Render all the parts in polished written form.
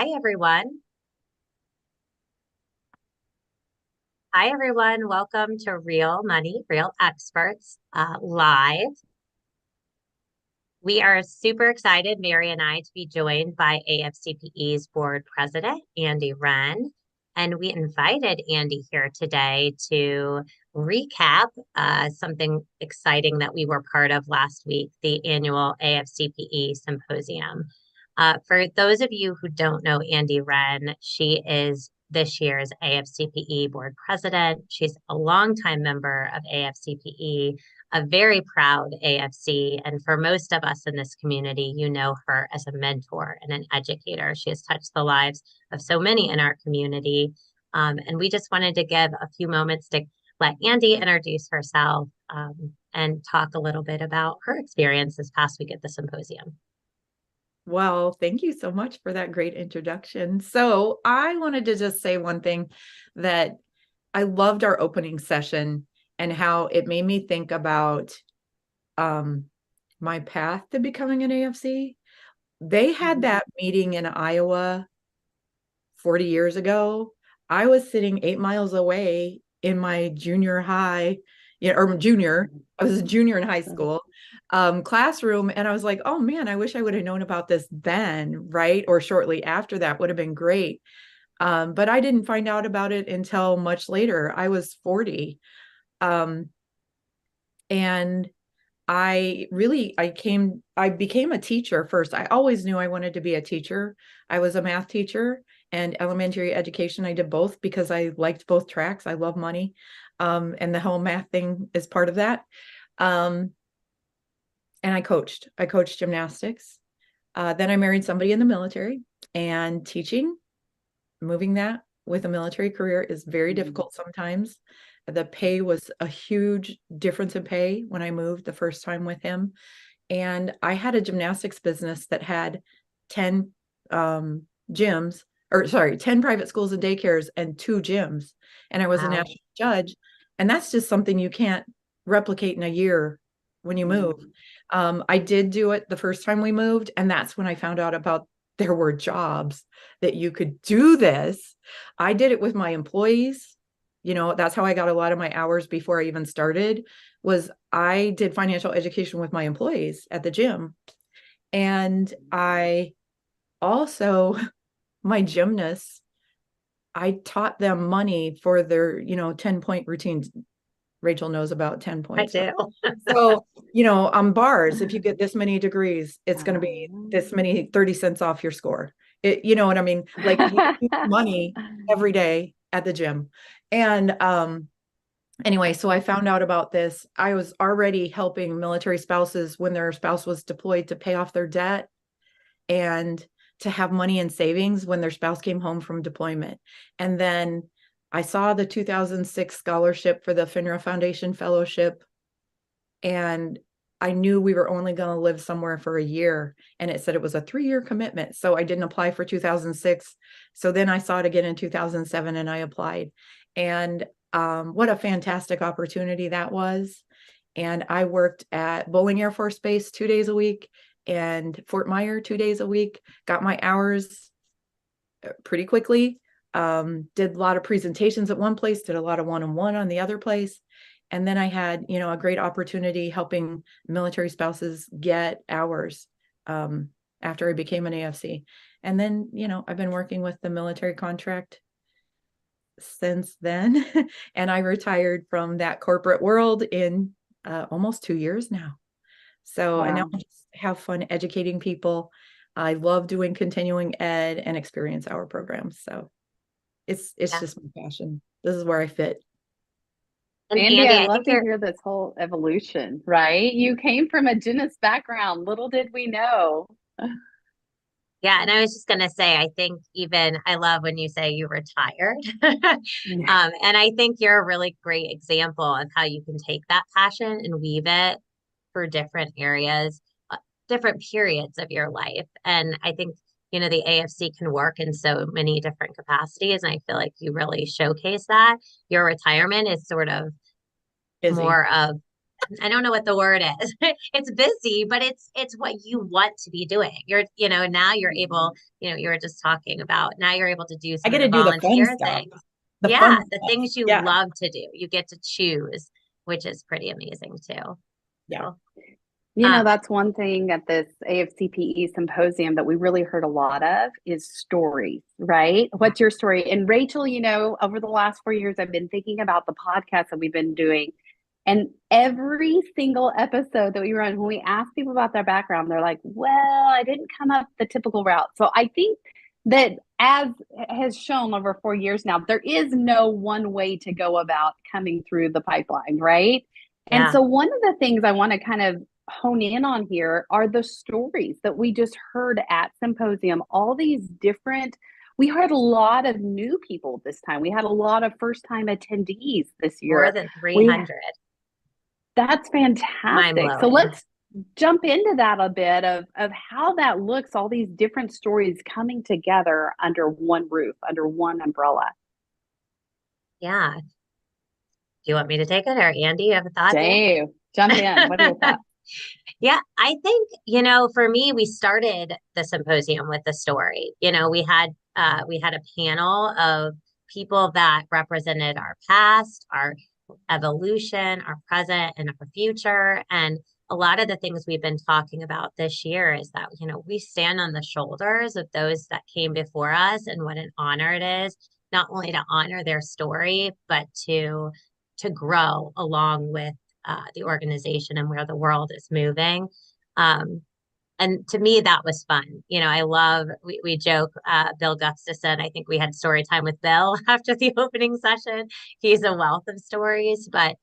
Hi, everyone. Hi, everyone. Welcome to Real Money, Real Experts Live. We are super excited, Mary and I, to be joined by AFCPE's board president, Andy Wren. And we invited Andy here today to recap something exciting that we were part of last week, the annual AFCPE Symposium. For those of you who don't know Andy Wren, she is this year's AFCPE board president. She's a longtime member of AFCPE, a very proud AFC. And for most of us in this community, you know her as a mentor and an educator. She has touched the lives of so many in our community. And we just wanted to give a few moments to let Andy introduce herself and talk a little bit about her experience this past week at the symposium. Well, thank you so much for that great introduction. So I wanted to just say one thing, that I loved our opening session and how it made me think about my path to becoming an AFC. They had that meeting in Iowa 40 years ago. I was sitting 8 miles away in my junior high, or junior. I was a junior in high school classroom, and I was like, oh man, I wish I would have known about this then, right? Or shortly after that would have been great. But I didn't find out about it until much later. I was 40. And I became a teacher first. I always knew I wanted to be a teacher. I was a math teacher and elementary education. I did both because I liked both tracks. I love money. And the whole math thing is part of that. And I coached gymnastics. Then I married somebody in the military, and moving that with a military career is very difficult sometimes. The pay was a huge difference in pay when I moved the first time with him. And I had a gymnastics business that had 10 gyms, 10 private schools and daycares and 2 gyms. And I was a Wow. national judge. And that's just something you can't replicate in a year when you move. I did do it the first time we moved, and that's when I found out about there were jobs that you could do this. I did it with my employees. That's how I got a lot of my hours before I even started, was I did financial education with my employees at the gym. And I also, my gymnasts, I taught them money for their, 10-point routines. Rachel knows about 10 I points, right? do. So, on bars, if you get this many degrees, it's going to be this many 30 cents off your score. You know what I mean? Like, we use money every day at the gym. And anyway, so I found out about this. I was already helping military spouses when their spouse was deployed to pay off their debt and to have money in savings when their spouse came home from deployment. And then I saw the 2006 scholarship for the FINRA Foundation Fellowship, and I knew we were only going to live somewhere for a year, and it said it was a 3-year commitment. So I didn't apply for 2006. So then I saw it again in 2007 and I applied. And what a fantastic opportunity that was. And I worked at Bowling Air Force Base 2 days a week and Fort Myer 2 days a week, got my hours pretty quickly. Did a lot of presentations at one place, did a lot of one-on-one on the other place. And then I had, a great opportunity helping military spouses get hours after I became an AFC. And then, I've been working with the military contract since then. And I retired from that corporate world in almost 2 years now. So, and now I just have fun educating people. I love doing continuing ed and experience hour programs. So it's Yeah. just my passion. This is where I fit. And Andy, Andy, I I love think to you're, hear this whole evolution, right? You came from a gymnast background. Little did we know. yeah, and I was just going to say, I think even I love when you say you retired. Yeah. And I think you're a really great example of how you can take that passion and weave it for different areas, different periods of your life. And I think, the AFC can work in so many different capacities. And I feel like you really showcase that. Your retirement is sort of Busy. more of I don't know what the word is. It's busy, but it's what you want to be doing. Now you're able, you were just talking about now you're able to do I some get of to the do the fun volunteer stuff. things. The Yeah, fun the stuff. things you Yeah. love to do. You get to choose, which is pretty amazing too. Yeah. So, um, That's one thing at this AFCPE symposium that we really heard a lot of is stories, right? What's your story? And Rachel, over the last 4 years, I've been thinking about the podcast that we've been doing. And every single episode that we run, when we ask people about their background, they're like, well, I didn't come up the typical route. So I think that, as has shown over 4 years now, there is no one way to go about coming through the pipeline, right? And yeah. so one of the things I want to kind of hone in on here are the stories that we just heard at Symposium. All these different, we heard a lot of new people this time. We had a lot of first time attendees this More year. than 300. That's Mind fantastic. So blowing. let's jump into that a bit of how that looks, all these different stories coming together under one roof, under one umbrella. Yeah. Do you want me to take it, or Andy, you have a thought there? Dave, jump in. What are your thoughts? Yeah, I think, for me, we started the symposium with a story. We had a panel of people that represented our past, our evolution, our present, and our future. And a lot of the things we've been talking about this year is that, we stand on the shoulders of those that came before us, and what an honor it is, not only to honor their story, but to grow along with the organization and where the world is moving. Um, and to me, that was fun. I love, we joke, Bill Gustafson, I think we had story time with Bill after the opening session. He's a wealth of stories, but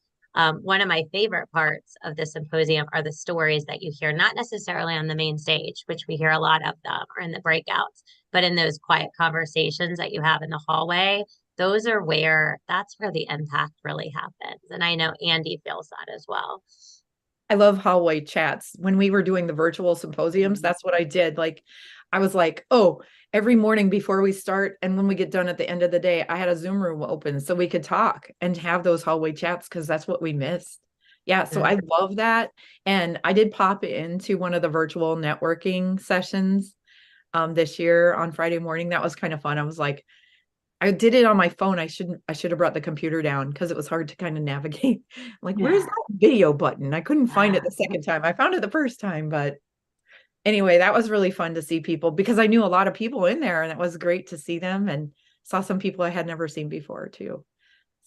one of my favorite parts of the symposium are the stories that you hear, not necessarily on the main stage, which we hear a lot of them, or in the breakouts, but in those quiet conversations that you have in the hallway. That's where the impact really happens. And I know Andy feels that as well. I love hallway chats. When we were doing the virtual symposiums, that's what I did. Like, I was like, oh, every morning before we start, and when we get done at the end of the day, I had a Zoom room open so we could talk and have those hallway chats, because that's what we missed. Yeah, so I love that. And I did pop into one of the virtual networking sessions this year on Friday morning. That was kind of fun. I was like, I did it on my phone. I should have brought the computer down because it was hard to kind of navigate. Like, where's that video button? I couldn't find it the second time. I found it the first time, but anyway, that was really fun to see people, because I knew a lot of people in there, and it was great to see them, and saw some people I had never seen before too.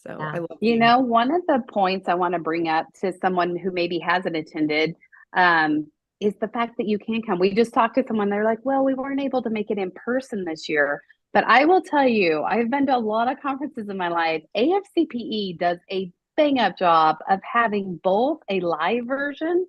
So I love One of the points I want to bring up to someone who maybe hasn't attended is the fact that you can come. We just talked to someone, they're like, well, we weren't able to make it in person this year. But I will tell you, I've been to a lot of conferences in my life. AFCPE does a bang up job of having both a live version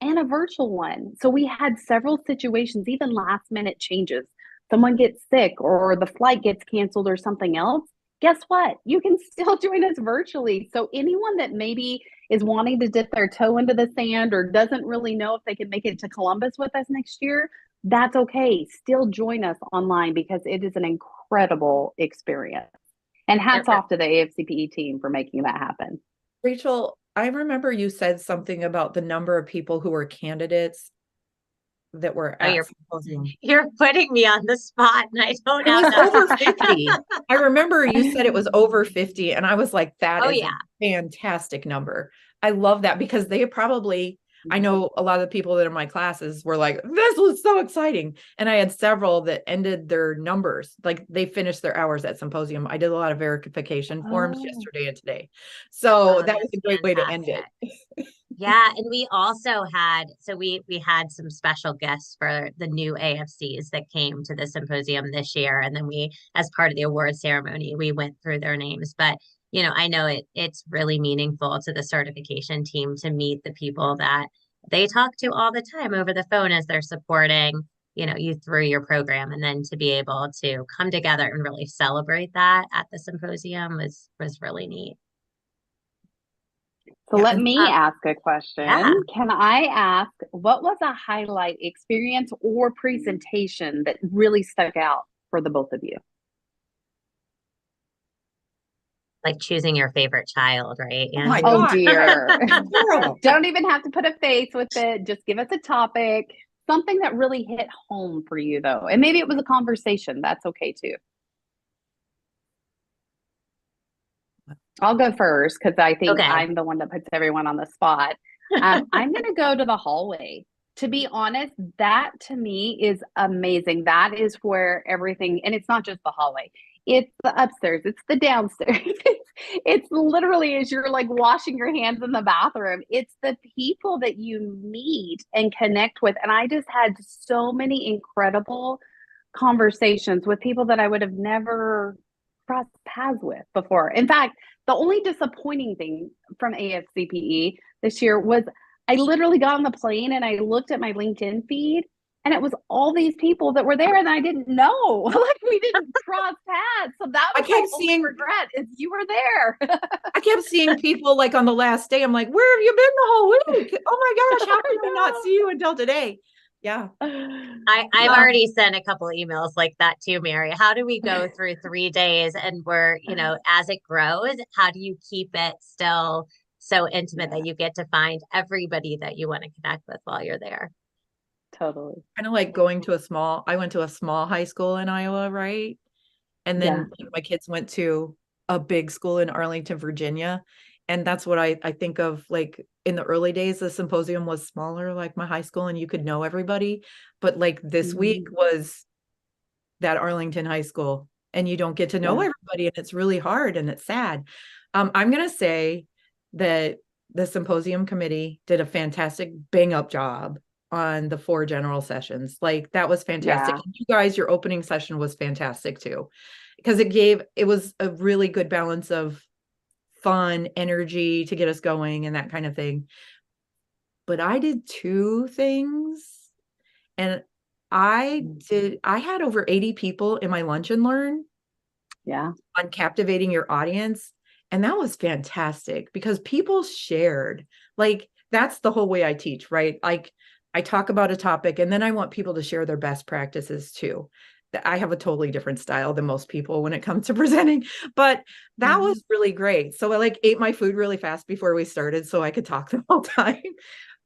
and a virtual one. So we had several situations, even last minute changes. Someone gets sick, or the flight gets canceled, or something else. Guess what? You can still join us virtually. So anyone that maybe is wanting to dip their toe into the sand, or doesn't really know if they can make it to Columbus with us next year, that's okay. Still join us online, because it is an incredible experience. And hats off to the AFCPE team for making that happen. Rachel, I remember you said something about the number of people who were candidates that were at Symposium. You're putting me on the spot, and I don't have It was that. over 50. I remember you said it was over 50, and I was like, that is a fantastic number. I love that, because they probably, I know a lot of the people that are in my classes were like, this was so exciting. And I had several that ended their numbers, like they finished their hours at Symposium. I did a lot of verification forms yesterday and today. So that was a great way to end it. Yeah, and we also had, we had some special guests for the new AFCs that came to the symposium this year, and then we, as part of the award ceremony, we went through their names. But I know it's really meaningful to the certification team to meet the people that they talk to all the time over the phone as they're supporting you through your program, and then to be able to come together and really celebrate that at the symposium was really neat. So let me ask a question. Yeah. Can I ask, what was a highlight experience or presentation that really stuck out for the both of you? like choosing your favorite child, right, Oh my Andy? Oh God, dear. horrible. Don't even have to put a face with it. Just give us a topic, something that really hit home for you, though. And maybe it was a conversation. That's okay too. I'll go first because I think Okay. I'm the one that puts everyone on the spot. I'm going to go to the hallway. To be honest, that to me is amazing. That is where everything, and it's not just the hallway, it's the upstairs, it's the downstairs. It's literally as you're like washing your hands in the bathroom, it's the people that you meet and connect with. And I just had so many incredible conversations with people that I would have never crossed paths with before. In fact, the only disappointing thing from AFCPE this year was I literally got on the plane and I looked at my LinkedIn feed and it was all these people that were there and I didn't know. Like we didn't cross paths. So that I was my kept only seeing regret is you were there. I kept seeing people like on the last day. I'm like, where have you been the whole week? Oh my gosh, how I can I not see you until today? Yeah. I've Um, already sent a couple of emails like that too, Mary. How do we go through 3 days and we're, as it grows, how do you keep it still so intimate Yeah, that you get to find everybody that you want to connect with while you're there? totally. kind of like I went to a small high school in Iowa, right? And Yeah. then my kids went to a big school in Arlington, Virginia. And that's what I think of like in the early days, the symposium was smaller, like my high school, and you could know everybody. But like this week Mhm. was that Arlington high school, and you don't get to know Yeah. everybody, and it's really hard and it's sad. I'm going to say that the symposium committee did a fantastic bang up job on the 4 general sessions. Like that was fantastic. Yeah. And you guys, your opening session was fantastic too, because it was a really good balance of fun, energy to get us going and that kind of thing. But I did 2 things, and I had over 80 people in my lunch and learn Yeah. on captivating your audience. And that was fantastic because people shared. Like, that's the whole way I teach, right? Like, I talk about a topic and then I want people to share their best practices too. I have a totally different style than most people when it comes to presenting, but that Mhm. was really great. So I like ate my food really fast before we started so I could talk the whole time.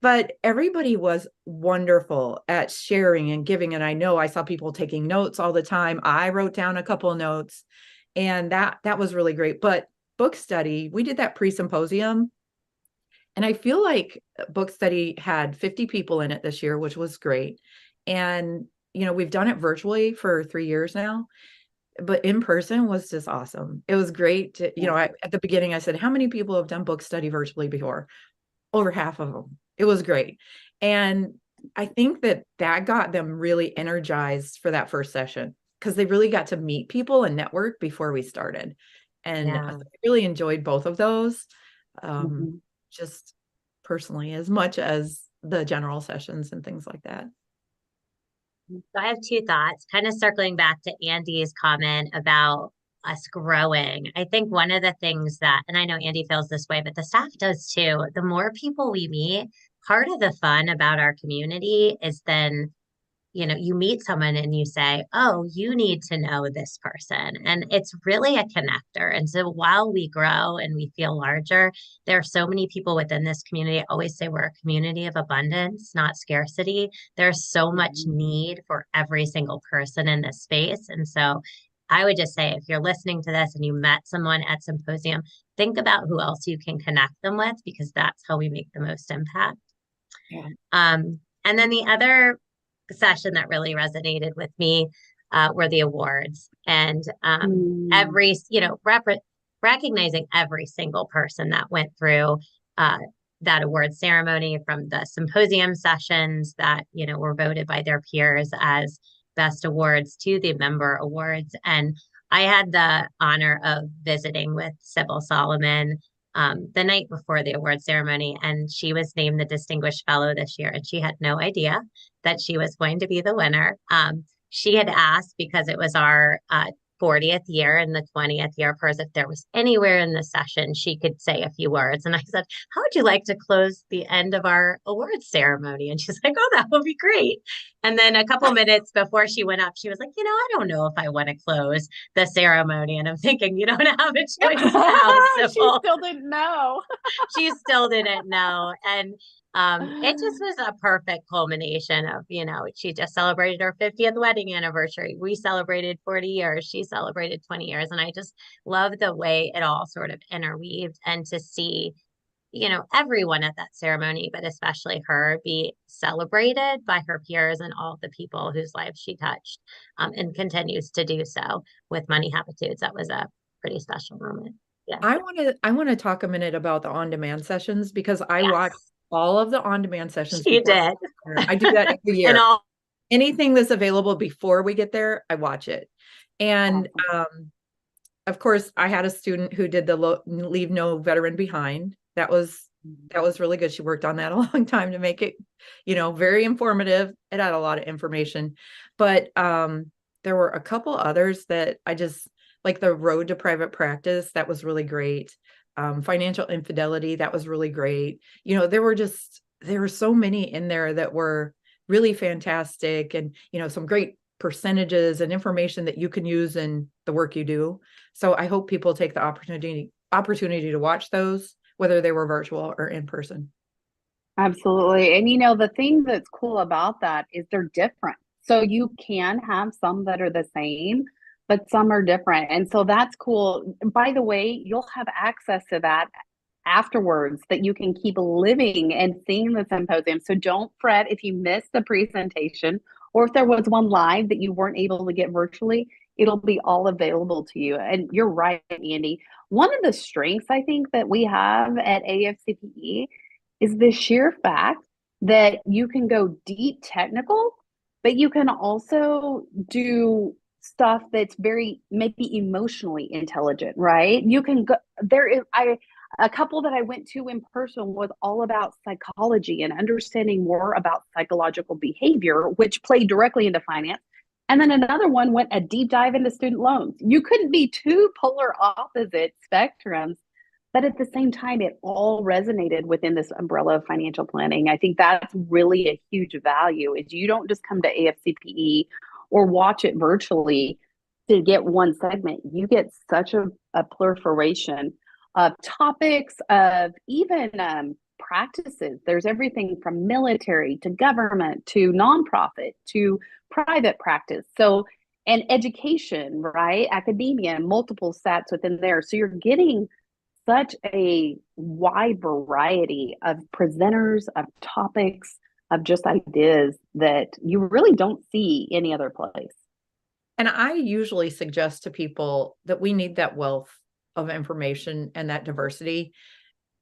But everybody was wonderful at sharing and giving. And I know I saw people taking notes all the time. I wrote down a couple of notes, and that was really great. But book study, we did that pre-symposium, and I feel like book study had 50 people in it this year, which was great. And we've done it virtually for 3 years now, but in person was just awesome. It was great Yeah. at the beginning I said, how many people have done book study virtually before? Over half of them. It was great. And I think that got them really energized for that first session because they really got to meet people and network before we started. And I Yeah. really enjoyed both of those, um, Mhm. just personally, as much as the general sessions and things like that. So I have two thoughts, kind of circling back to Andy's comment about us growing. I think one of the things that, and I know Andy feels this way, but the staff does too, the more people we meet, part of the fun about our community is then you meet someone and you say, oh, you need to know this person. And it's really a connector. And so while we grow and we feel larger, there are so many people within this community. I always say we're a community of abundance, not scarcity. There's so much Mhm. need for every single person in this space. And so I would just say if you're listening to this and you met someone at Symposium, think about who else you can connect them with because that's how we make the most impact. Yeah. And then the other session that really resonated with me were the awards and Mm. every, recognizing every single person that went through uh, that award ceremony from the symposium sessions that, were voted by their peers as best awards to the member awards. And I had the honor of visiting with Sybil Solomon the night before the award ceremony, and she was named the Distinguished Fellow this year, and she had no idea that she was going to be the winner. She had asked because it was our 40th year and the 20th year of hers, if there was anywhere in the session she could say a few words. And I said, how would you like to close the end of our awards ceremony? And she's like, oh, that would be great. And then a couple minutes before she went up, she was like, I don't know if I want to close the ceremony. And I'm thinking, you don't have a choice now. She So still didn't know. she still didn't know. And it just was a perfect culmination of, she just celebrated her 50th wedding anniversary. We celebrated 40 years. She celebrated 20 years. And I just love the way it all sort of interweaved, and to see, everyone at that ceremony, but especially her, be celebrated by her peers and all the people whose lives she touched, and continues to do so with Money Habitudes. That was a pretty special moment. Yeah. I want to talk a minute about the on-demand sessions, because I Yes. watch all of the on-demand sessions. She did. I do that every year. And Anything that's available before we get there, I watch it. And of course, I had a student who did the Leave No Veteran Behind. That was really good. She worked on that a long time to make it, very informative. It had a lot of information, but there were a couple others that I just like. The Road to Private Practice, that was really great. Financial Infidelity, that was really great. There were so many in there that were really fantastic, and some great percentages and information that you can use in the work you do. So I hope people take the opportunity to watch those, whether they were virtual or in person. Absolutely. And the thing that's cool about that is they're different. So you can have some that are the same, but some are different. And so that's cool. By the way, you'll have access to that afterwards, that you can keep living and seeing the symposium. So don't fret if you missed the presentation, or if there was one live that you weren't able to get virtually. It'll be all available to you. And you're right, Andy. One of the strengths I think that we have at AFCPE is the sheer fact that you can go deep technical, but you can also do stuff that's very maybe emotionally intelligent, right? You can go a couple that I went to in person was all about psychology and understanding more about psychological behavior, which played directly into finance. And then another one went a deep dive into student loans. You couldn't be two polar opposite spectrums, but at the same time, it all resonated within this umbrella of financial planning. I think that's really a huge value, is you don't just come to AFCPE or watch it virtually to get one segment. You get such a proliferation of topics, of even practices. There's everything from military to government to nonprofit to private practice. So, and education, right? Academia, multiple stats within there. So you're getting such a wide variety of presenters, of topics, of just ideas that you really don't see any other place. And I usually suggest to people that we need that wealth of information and that diversity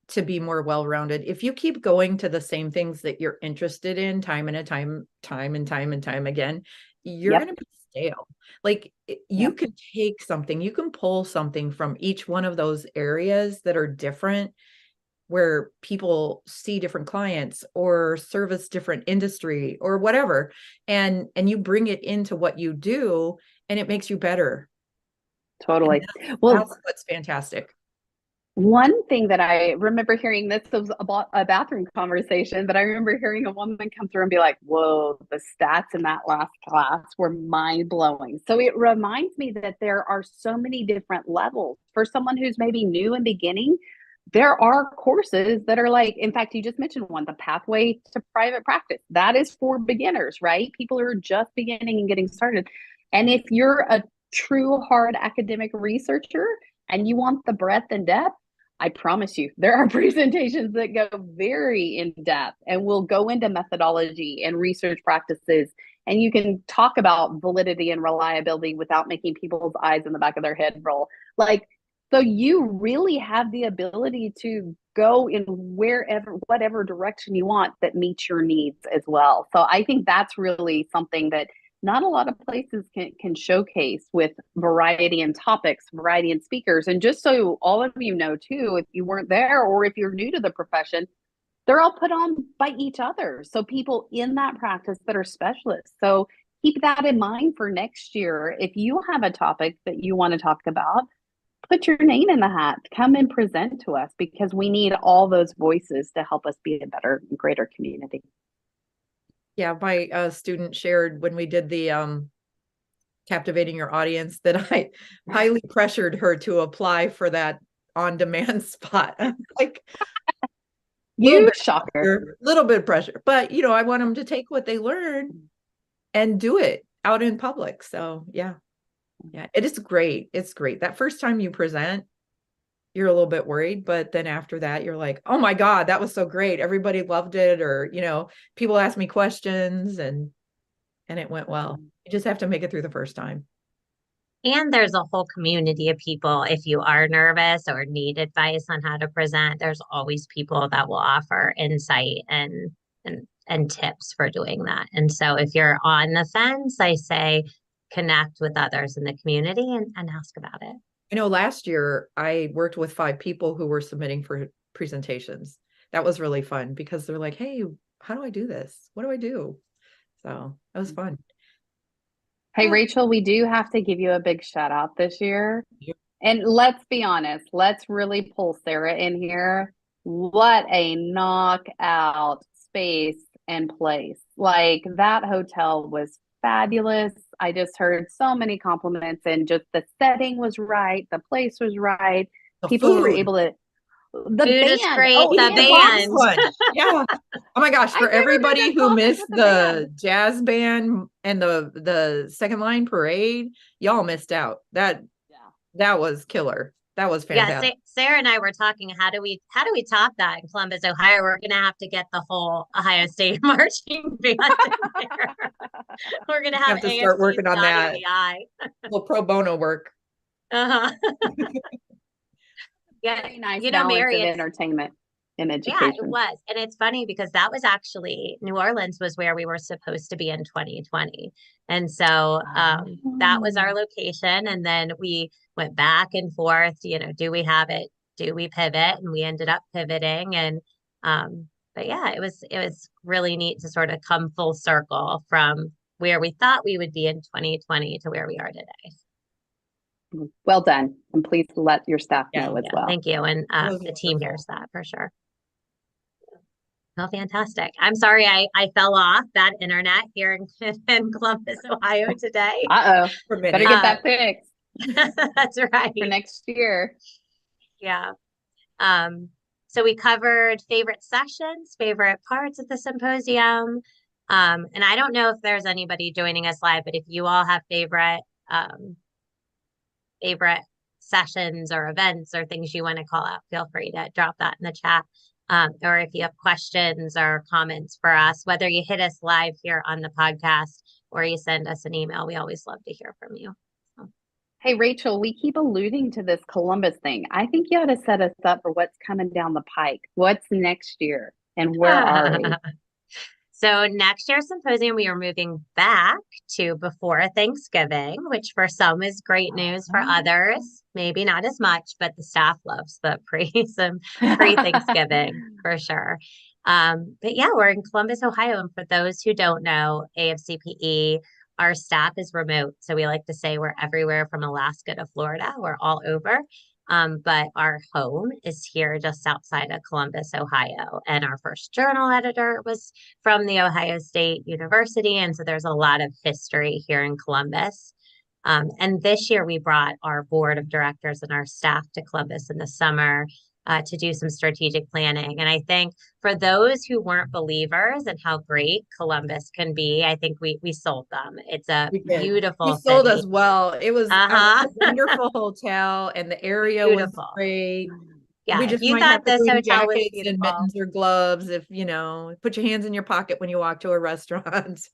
to be more well-rounded. If you keep going to the same things that you're interested in time and time again, you're going to be stale. Like you can take something, you can pull something from each one of those areas that are different, where people see different clients or service different industry or whatever, and you bring it into what you do, and it makes you better. Totally. That's what's fantastic. One thing that I remember hearing, this was about a bathroom conversation, but I remember hearing a woman come through and be like, whoa, the stats in that last class were mind blowing. So it reminds me that there are so many different levels. For someone who's maybe new and beginning, there are courses that are like, in fact, you just mentioned one, the Pathway to Private Practice. That is for beginners, right? People who are just beginning and getting started. And if you're a true hard academic researcher and you want the breadth and depth, I promise you, there are presentations that go very in depth and will go into methodology and research practices. And you can talk about validity and reliability without making people's eyes in the back of their head roll. So you really have the ability to go in whatever direction you want that meets your needs as well. So I think that's really something that not a lot of places can showcase, with variety in topics, variety in speakers. And just so all of you know too, if you weren't there or if you're new to the profession, they're all put on by each other. So people in that practice that are specialists. So keep that in mind for next year. If you have a topic that you want to talk about, put your name in the hat. Come and present to us, because we need all those voices to help us be a better, greater community. Yeah, my student shared when we did the captivating your audience that I highly pressured her to apply for that on-demand spot. Like, You shocker. little bit of pressure, but I want them to take what they learn and do it out in public. So yeah, it is great. It's great. That first time you present, you're a little bit worried, but then after that, you're like, oh my God, that was so great. Everybody loved it. Or, people asked me questions and it went well. You just have to make it through the first time. And there's a whole community of people. If you are nervous or need advice on how to present, there's always people that will offer insight and tips for doing that. And so if you're on the fence, I say connect with others in the community and ask about it. I know last year I worked with 5 people who were submitting for presentations. That was really fun because they're like, hey, how do I do this? What do I do? So that was fun. Hey, Rachel, we do have to give you a big shout out this year. And let's be honest, let's really pull Sarah in here. What a knockout space and place. Like, that hotel was fabulous. I just heard so many compliments, and just the setting was right. The place was right. People were able to, the Food band. is great. The band. Yeah. Oh my gosh. For everybody who missed the jazz band and the second line parade, y'all missed out. That was killer. That was fantastic. Yeah, Sarah and I were talking, how do we top that in Columbus, Ohio? We're going to have to get the whole Ohio State marching band in there. We're going to have to start working on that. Little pro bono work. Uh-huh. Yeah, very nice balance Mary, of entertainment and education. Yeah, it was. And it's funny because that was actually, New Orleans was where we were supposed to be in 2020. And so that was our location. And then we went back and forth, do we have it? Do we pivot? And we ended up pivoting. And but yeah, it was really neat to sort of come full circle from where we thought we would be in 2020 to where we are today. Well done. And please let your staff know as well. Thank you. And the team hears that for sure. Well, fantastic. I'm sorry I fell off that internet here in Columbus, Ohio today. Better get that fixed. That's right. For next year. Yeah. So we covered favorite sessions, favorite parts of the symposium. And I don't know if there's anybody joining us live, but if you all have favorite sessions or events or things you want to call out, feel free to drop that in the chat. Or if you have questions or comments for us, whether you hit us live here on the podcast or you send us an email, we always love to hear from you. So. Hey, Rachel, we keep alluding to this Columbus thing. I think you ought to set us up for what's coming down the pike. What's next year and where are we? So next year's symposium, we are moving back to before Thanksgiving, which for some is great news. For others, maybe not as much, but the staff loves the pre-Thanksgiving for sure. But yeah, we're in Columbus, Ohio. And for those who don't know, AFCPE, our staff is remote. So we like to say we're everywhere from Alaska to Florida. We're all over. But our home is here just outside of Columbus, Ohio. And our first journal editor was from the Ohio State University. And so there's a lot of history here in Columbus. And this year we brought our board of directors and our staff to Columbus in the summer to do some strategic planning. And I think for those who weren't believers in how great Columbus can be, I think we sold them. It's a beautiful city. You sold us well. It was a wonderful hotel and the area was great. Yeah, we just you thought this hotel was beautiful. And mittens or gloves if, put your hands in your pocket when you walk to a restaurant.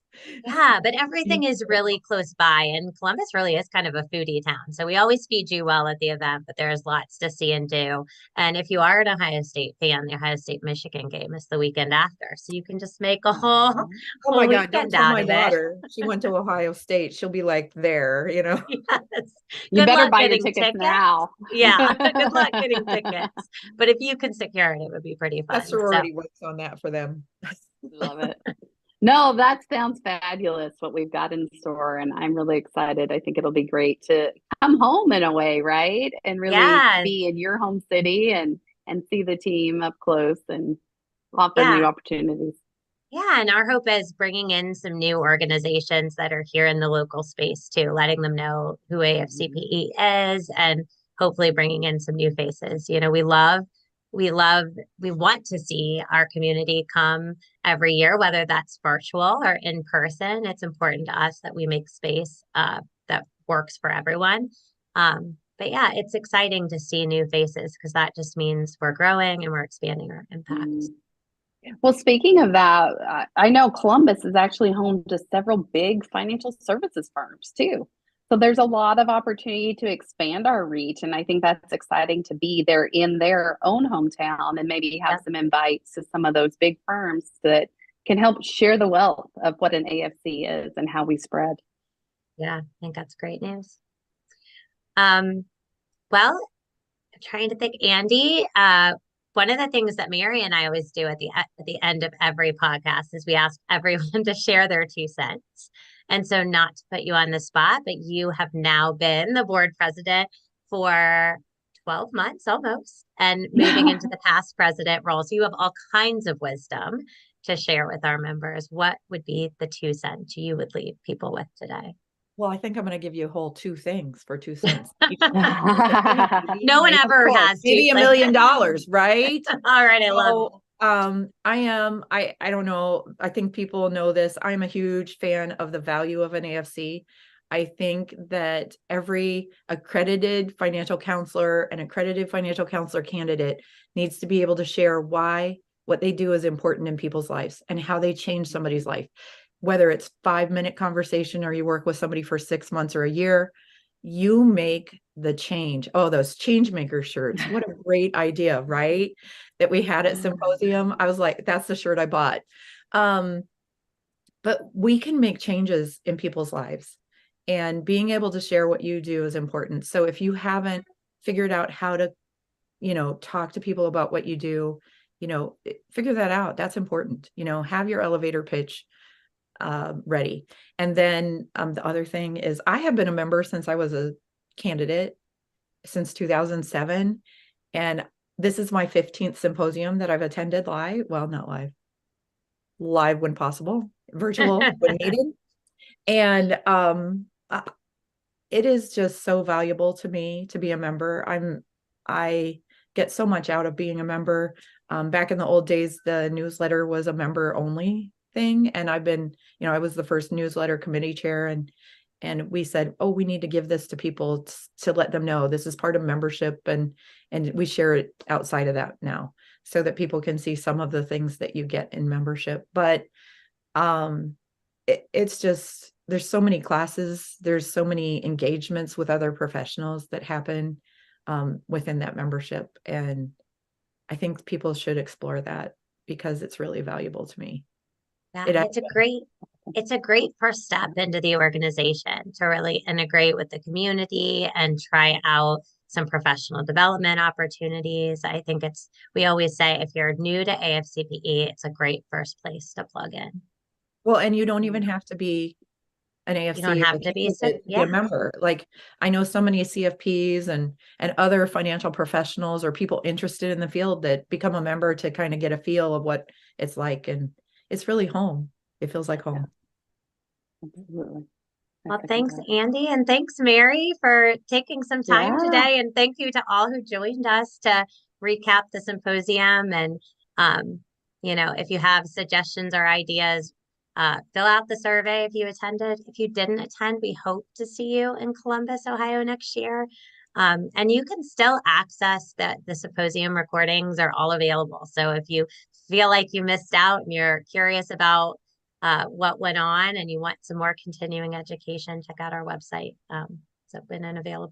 Yeah, but everything is really close by. And Columbus really is kind of a foodie town. So we always feed you well at the event, but there's lots to see and do. And if you are an Ohio State fan, the Ohio State-Michigan game is the weekend after. So you can just make a whole Oh my God, don't tell my daughter. She went to Ohio State. She'll be like there, Yes. You better buy your tickets now. Yeah, good luck getting tickets. But if you can secure it, it would be pretty fun. That sorority works on that for them. Love it. No, that sounds fabulous what we've got in store. And I'm really excited. I think it'll be great to come home in a way, right? And really Yeah, be in your home city and see the team up close and offer new yeah. opportunities. Yeah, and our hope is bringing in some new organizations that are here in the local space too, letting them know who AFCPE is and hopefully bringing in some new faces. You know, we love, we want to see our community come every year, whether that's virtual or in person. It's important to us that we make space that works for everyone. But yeah, it's exciting to see new faces because that just means we're growing and we're expanding our impact. Mm. Well, speaking of that, I know Columbus is actually home to several big financial services firms too. So there's a lot of opportunity to expand our reach. And I think that's exciting to be there in their own hometown and maybe have Yeah, some invites to some of those big firms that can help share the wealth of what an AFC is and how we spread. yeah, I think that's great news. Um, well, I'm trying to think, Andy. One of the things that Mary and I always do at the end of every podcast is we ask everyone to share their 2 cents. And so, not to put you on the spot, but you have now been the board president for 12 months almost, and moving into the past president role. So you have all kinds of wisdom to share with our members. What would be the 2 cents you would leave people with today? Well, I think I'm going to give you a whole two things for 2 cents. No one Of ever course. has to. Maybe $1 million, right? All right, I love it. So, I don't know. I think people know this. I'm a huge fan of the value of an AFC. I think that every accredited financial counselor and accredited financial counselor candidate needs to be able to share why what they do is important in people's lives and how they change somebody's life. Whether it's 5-minute conversation or you work with somebody for 6 months or a year, you make the change. Oh, those change maker shirts. What a great idea, right? That we had at Symposium. I was like, that's the shirt I bought. But we can make changes in people's lives, and being able to share what you do is important. So if you haven't figured out how to, talk to people about what you do, figure that out. That's important. Have your elevator pitch ready. And then the other thing is I have been a member since I was a candidate since 2007. And this is my 15th symposium that I've attended live. Well, not live when possible, virtual when needed. And it is just so valuable to me to be a member. I get so much out of being a member. Back in the old days, the newsletter was a member only thing. And I've been, I was the first newsletter committee chair, and we said, oh, we need to give this to people to let them know this is part of membership, and we share it outside of that now so that people can see some of the things that you get in membership. But it's just, there's so many classes, there's so many engagements with other professionals that happen within that membership, and I think people should explore that because it's really valuable to me. Yeah, It it's a great first step into the organization to really integrate with the community and try out some professional development opportunities. I think we always say if you're new to AFCPE, it's a great first place to plug in. Well, and you don't even have to be an You don't AFC or have a to be, candidate to be yeah, a member. Like I know so many CFPs and other financial professionals or people interested in the field that become a member to kind of get a feel of what it's like. And it's really home. It feels like home. Absolutely. Well, thanks, Andy, and thanks, Mary, for taking some time Yeah. today. And thank you to all who joined us to recap the symposium. And, if you have suggestions or ideas, fill out the survey if you attended. If you didn't attend, we hope to see you in Columbus, Ohio next year. And you can still access the symposium recordings are all available. So if you feel like you missed out and you're curious about what went on and you want some more continuing education, check out our website. It's open and available.